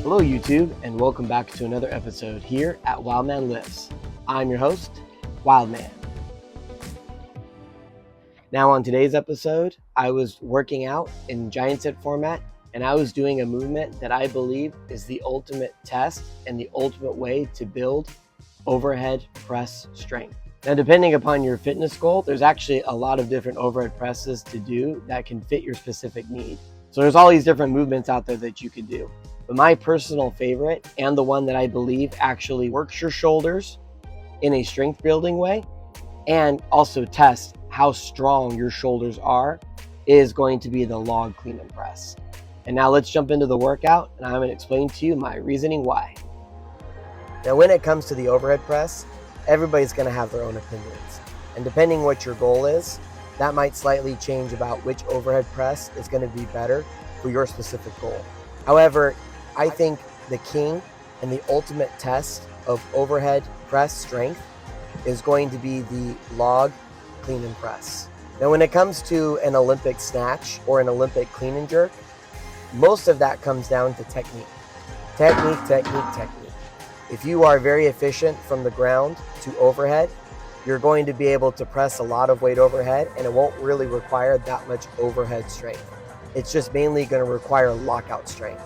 Hello YouTube, and welcome back to another episode here at WILDMAN Lifts. I'm your host, WILDMAN. Now on today's episode, I was working out in giant set format, and I was doing a movement that I believe is the ultimate test and the ultimate way to build overhead press strength. Now, depending upon your fitness goal, there's actually a lot of different overhead presses to do that can fit your specific need. So there's all these different movements out there that you could do. But my personal favorite, and the one that I believe actually works your shoulders in a strength building way and also tests how strong your shoulders are, is going to be the log clean and press. And now let's jump into the workout, and I'm going to explain to you my reasoning why. Now when it comes to the overhead press, everybody's going to have their own opinions. And depending what your goal is, that might slightly change about which overhead press is going to be better for your specific goal. However, I think the king and the ultimate test of overhead press strength is going to be the log clean and press. Now when it comes to an Olympic snatch or an Olympic clean and jerk, most of that comes down to technique. Technique. If you are very efficient from the ground to overhead, you're going to be able to press a lot of weight overhead, and it won't really require that much overhead strength. It's just mainly going to require lockout strength,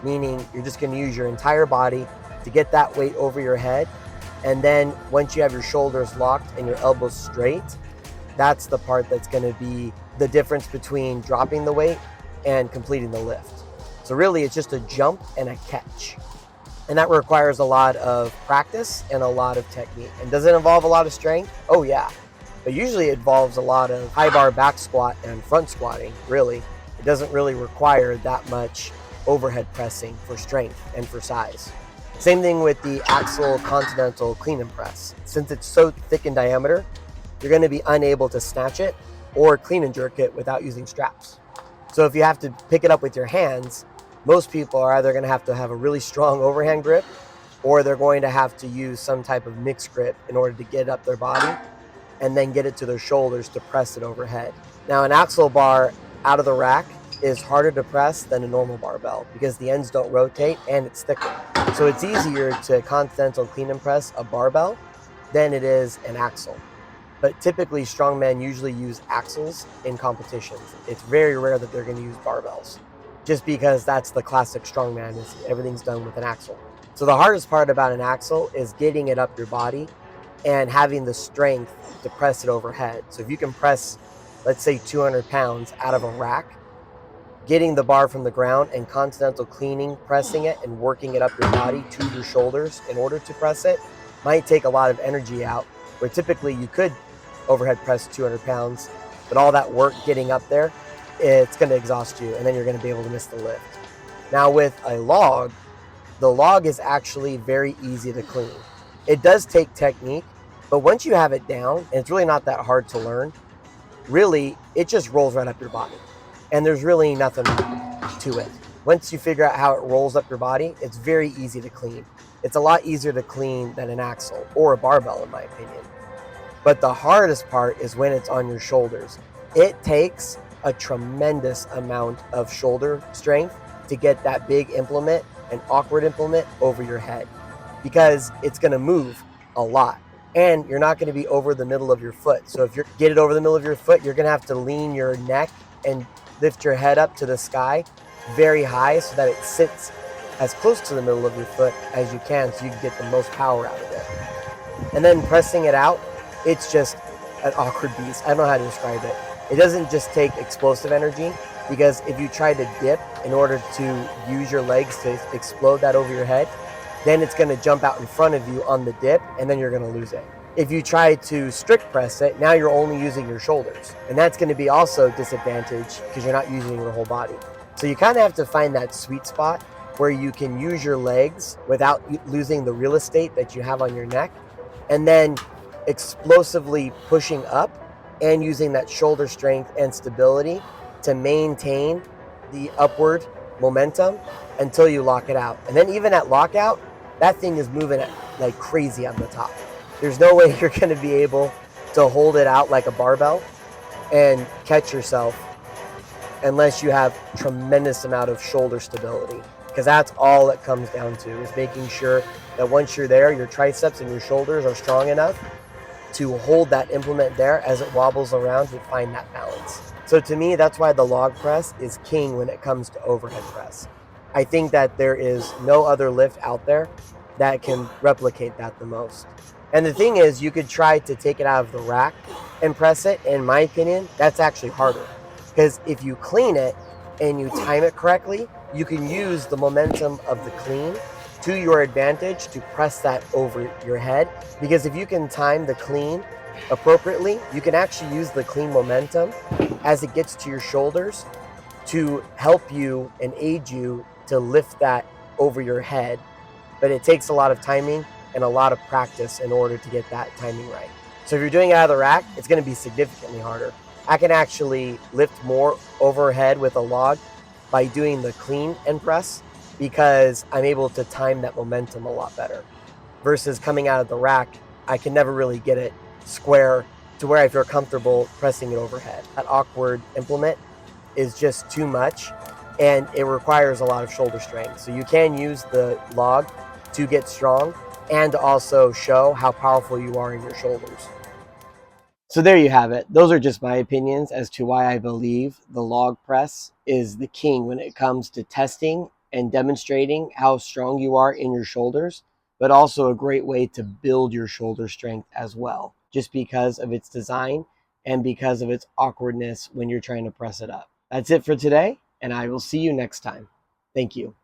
meaning you're just going to use your entire body to get that weight over your head. And then once you have your shoulders locked and your elbows straight, that's the part that's going to be the difference between dropping the weight and completing the lift. So really it's just a jump and a catch. And that requires a lot of practice and a lot of technique. And does it involve a lot of strength? Oh yeah. But usually it involves a lot of high bar back squat and front squatting, really. It doesn't really require that much overhead pressing for strength and for size. Same thing with the Axel Continental Clean and Press. Since it's so thick in diameter, you're going to be unable to snatch it or clean and jerk it without using straps. So if you have to pick it up with your hands, most people are either going to have a really strong overhand grip, or they're going to have to use some type of mixed grip in order to get it up their body and then get it to their shoulders to press it overhead. Now an axle bar out of the rack is harder to press than a normal barbell because the ends don't rotate and it's thicker. So it's easier to continental clean and press a barbell than it is an axle. But typically strongmen usually use axles in competitions. It's very rare that they're going to use barbells, just because that's the classic strongman, is everything's done with an axle. So the hardest part about an axle is getting it up your body and having the strength to press it overhead. So if you can press, let's say 200 pounds out of a rack, getting the bar from the ground and continental cleaning, pressing it and working it up your body to your shoulders in order to press it might take a lot of energy out, where typically you could overhead press 200 pounds, but all that work getting up there, it's going to exhaust you, and then you're going to be able to miss the lift. Now with a log, the log is actually very easy to clean. It does take technique, but once you have it down, and it's really not that hard to learn, really, it just rolls right up your body. And there's really nothing to it. Once you figure out how it rolls up your body, it's very easy to clean. It's a lot easier to clean than an axle or a barbell, in my opinion. But the hardest part is when it's on your shoulders. It takes a tremendous amount of shoulder strength to get that big implement, an awkward implement, over your head, because it's going to move a lot and you're not going to be over the middle of your foot. So if you get it over the middle of your foot, you're going to have to lean your neck and lift your head up to the sky very high so that it sits as close to the middle of your foot as you can, so you can get the most power out of it. And then pressing it out, it's just an awkward beast. I don't know how to describe it. It doesn't just take explosive energy, because if you try to dip in order to use your legs to explode that over your head, then it's going to jump out in front of you on the dip, and then you're going to lose it. If you try to strict press it, now you're only using your shoulders, and that's going to be also disadvantage because you're not using your whole body. So you kind of have to find that sweet spot where you can use your legs without losing the real estate that you have on your neck, and then explosively pushing up and using that shoulder strength and stability to maintain the upward momentum until you lock it out. And then even at lockout, that thing is moving like crazy on the top. There's no way you're going to be able to hold it out like a barbell and catch yourself unless you have tremendous amount of shoulder stability. because that's all it comes down to, is making sure that once you're there, your triceps and your shoulders are strong enough to hold that implement there as it wobbles around to find that balance. So to me, that's why the log press is king when it comes to overhead press. I think that there is no other lift out there that can replicate that the most. And the thing is, you could try to take it out of the rack and press it. In my opinion, that's actually harder, because if you clean it and you time it correctly, you can use the momentum of the clean to your advantage to press that over your head. Because if you can time the clean appropriately, you can actually use the clean momentum as it gets to your shoulders to help you and aid you to lift that over your head. But it takes a lot of timing and a lot of practice in order to get that timing right. So if you're doing it out of the rack, it's going to be significantly harder. I can actually lift more overhead with a log by doing the clean and press, because I'm able to time that momentum a lot better. Versus coming out of the rack, I can never really get it square to where I feel comfortable pressing it overhead. That awkward implement is just too much, and it requires a lot of shoulder strength. So you can use the log to get strong and also show how powerful you are in your shoulders. So there you have it. Those are just my opinions as to why I believe the log press is the king when it comes to testing and demonstrating how strong you are in your shoulders, but also a great way to build your shoulder strength as well, just because of its design and because of its awkwardness when you're trying to press it up. That's it for today, and I will see you next time. Thank you.